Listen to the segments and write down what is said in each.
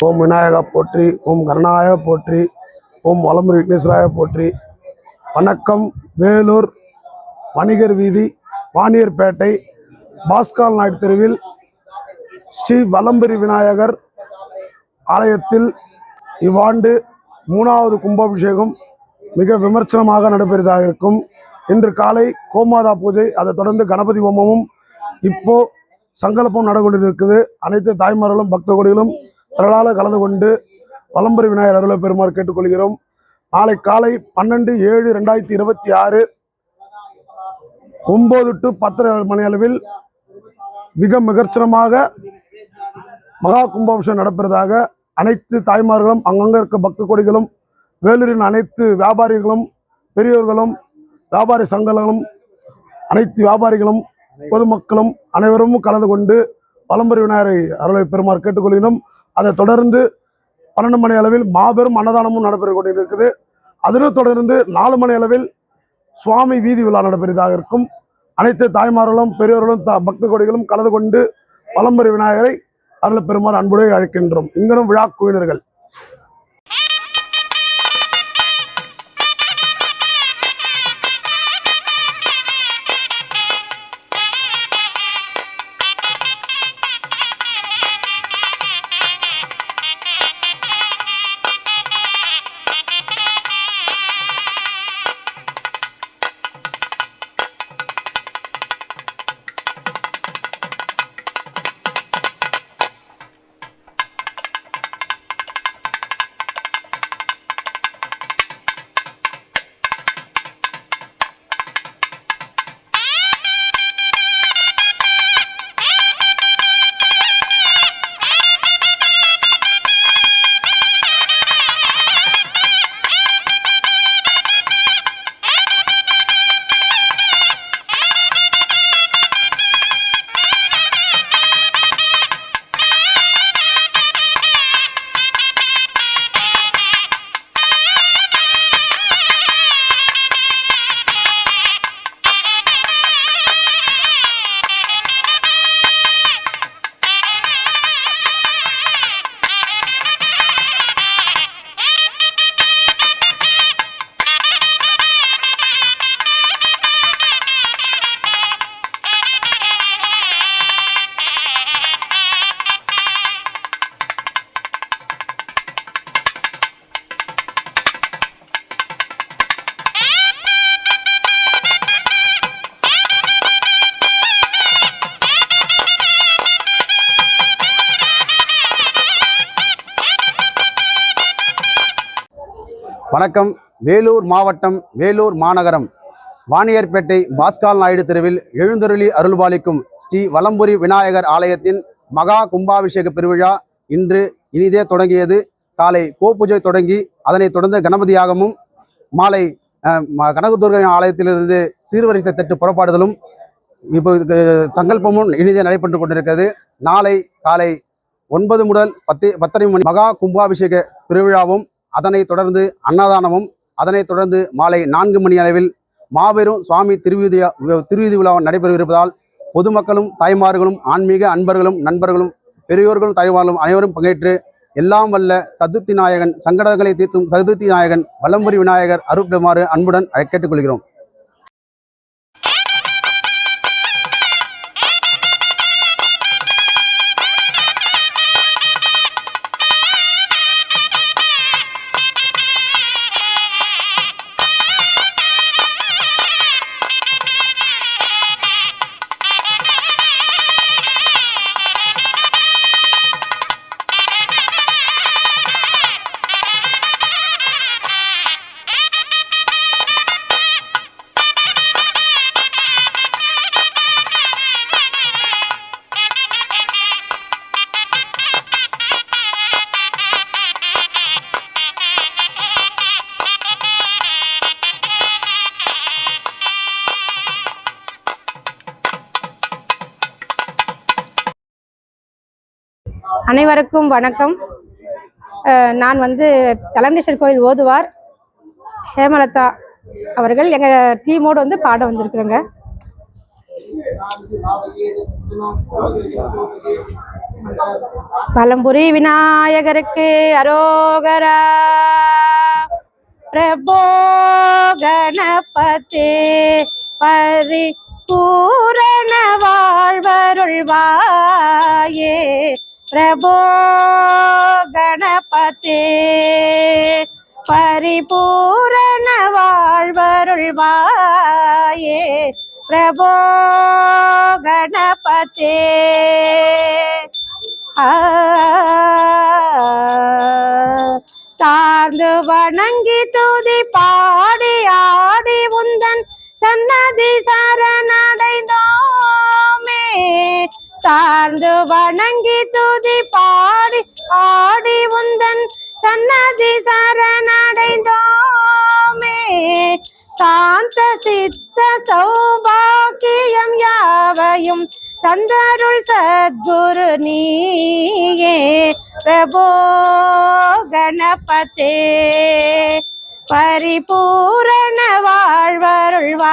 ஓம் விநாயகா போற்றி, ஓம் கருணாய போற்றி, ஓம் வலம்புரி விக்னேஸ்வராய போற்றி. வணக்கம். வேலூர் வணிகர் வீதி, வாணியர்பேட்டை, பாஸ்கால் நாயுடு தெருவில் ஸ்ரீ வலம்புரி விநாயகர் ஆலயத்தில் இவ்வாண்டு 3வது கும்பாபிஷேகம் மிக விமர்சனமாக நடைபெறுவதாக இருக்கும். இன்று காலை கோமாதா பூஜை, அதை தொடர்ந்து கணபதி ஹோமமும் இப்போ சங்கல்பம் நடக்கொண்டிருக்குது. அனைத்து தாய்மார்களும் பக்த கோடிகளும் திரளாக கலந்து கொண்டு வலம்புரி விநாயகர் அருளை பெறுமாறு கேட்டுக்கொள்கிறோம். நாளை காலை 12/7/2026 9 to 10 மணி அளவில் மிக மிகச்சனமாக மகா கும்பாபிஷேகம் நடப்பதாக அனைத்து தாய்மார்களும், அங்கங்க இருக்க பக்த கோடிகளும், வேலூரின் அனைத்து வியாபாரிகளும், பெரியோர்களும், வியாபாரி சங்கங்களும், அனைத்து வியாபாரிகளும், பொதுமக்களும் அனைவரும் கலந்து கொண்டு வலம்புரி விநாயகரை அருளை பெறுமாறு கேட்டுக்கொள்கிறோம். அதை தொடர்ந்து 12 மணி அளவில் மாபெரும் அன்னதானமும் நடைபெற கொண்டிருக்குது. அதனைத் தொடர்ந்து 4 மணி அளவில் சுவாமி வீதி விழா நடைபெறுவதாக இருக்கும். அனைத்து தாய்மார்களும், பெரியோர்களும், பக்த கோடிகளும் கலந்து கொண்டு வலம்புரி விநாயகரை அருளை பெறுமாறு அன்புடன் அழைக்கின்றோம். இங்கனும் விழா குழுவினர்கள். வணக்கம். வேலூர் மாவட்டம், வேலூர் மாநகரம், வாணியர்பேட்டை பாஸ்கால் நாயுடு தெருவில் எழுந்தருளி அருள்பாலிக்கும் ஸ்ரீ வலம்புரி விநாயகர் ஆலயத்தின் மகா கும்பாபிஷேக பெருவிழா இன்று இனிதே தொடங்கியது. காலை பூஜை தொடங்கி அதனைத் தொடர்ந்து கணபதி யாகமும், மாலை கனகதுர்கை ஆலயத்திலிருந்து சீர்வரிசை தட்டு புறப்பாடுதலும், இப்போ சங்கல்பமும் இனிதே நடைபெற்று கொண்டிருக்கிறது. நாளை காலை 9 முதல் 10 மணி மகா கும்பாபிஷேக பெருவிழாவும், அதனைத் தொடர்ந்து அன்னதானமும், அதனைத் தொடர்ந்து மாலை 4 மணி அளவில் மாபெரும் சுவாமி திருவீதி விழா நடைபெறவிருப்பதால் பொதுமக்களும், தாய்மார்களும், ஆன்மீக அன்பர்களும், நண்பர்களும், பெரியோர்களும், தாய்மார்களும் அனைவரும் பங்கேற்று எல்லாம் வல்ல சதுர்த்தி நாயகன், சங்கடங்களை தீர்த்தும் சதுர்த்தி நாயகன் வலம்புரி விநாயகர் அருள்பெறுமாறு அன்புடன் கேட்டுக்கொள்கிறோம். அனைவருக்கும் வணக்கம். நான் சலமேஸ்வர் கோயில் ஓதுவார் ஹேமலதா அவர்கள் எங்கள் டீமோடு பாட வந்திருக்கிறோங்க. வலம்புரி விநாயகருக்கு அரோகரா. பிரபோ கணபதி பரிபூரண வாழ்வருள்வாயே. பிரபோ கணபதி பரிபூரண வாழ்வருள்வாயே. பிரபோ கணபதி. சார்ந்து வணங்கி துதி பாடி ஆடி உந்தன் சன்னதி சரணடைந்தோமே. சார்ந்து வணங்கி துதி பாடி ஆடி உந்தன் சன்னதி சரணடைந்தோமே. சாந்த சித்த சௌபாக்கியம் யாவையும் தந்தருள் சத்குரு நீயே. பிரபோ கணபதி பரிபூரண வாழ்வருள்வாயே.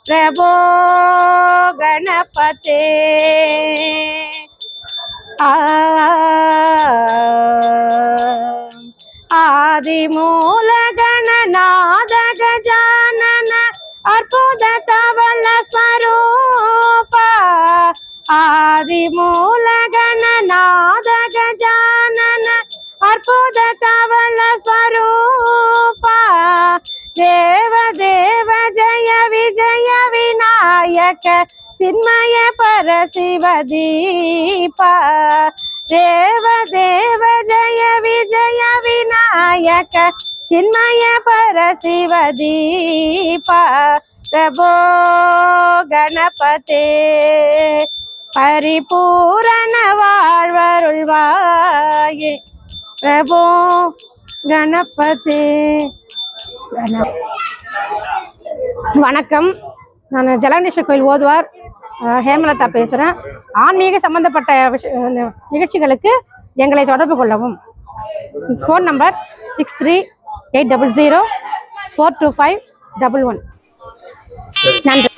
பிரபோ கணபதி. ஆதிமூல கணநாத கஜானன அற்புத தவள ஸ்வரூப. ஆதிமூல கணநாத கஜானன அற்புத தவள ஸ்வரூப. தேவ தேவ ஜய விஜய விநாயக சின்மய பரசிவதீப. தேவ தேவ ஜய விஜய விநாயக சின்மய பரசிவதீப. பிரபோ கணபதி பரிபூரண வாழ்வருள்வாயே. பிரபோ கணபதி. வணக்கம், நான் ஜலகண்டேஸ்வரர் கோயில் ஓதுவார் ஹேமலதா பேசுகிறேன். ஆன்மீக சம்பந்தப்பட்ட நிகழ்ச்சிகளுக்கு எங்களை தொடர்பு கொள்ளவும். Phone number 6380042511. நன்றி.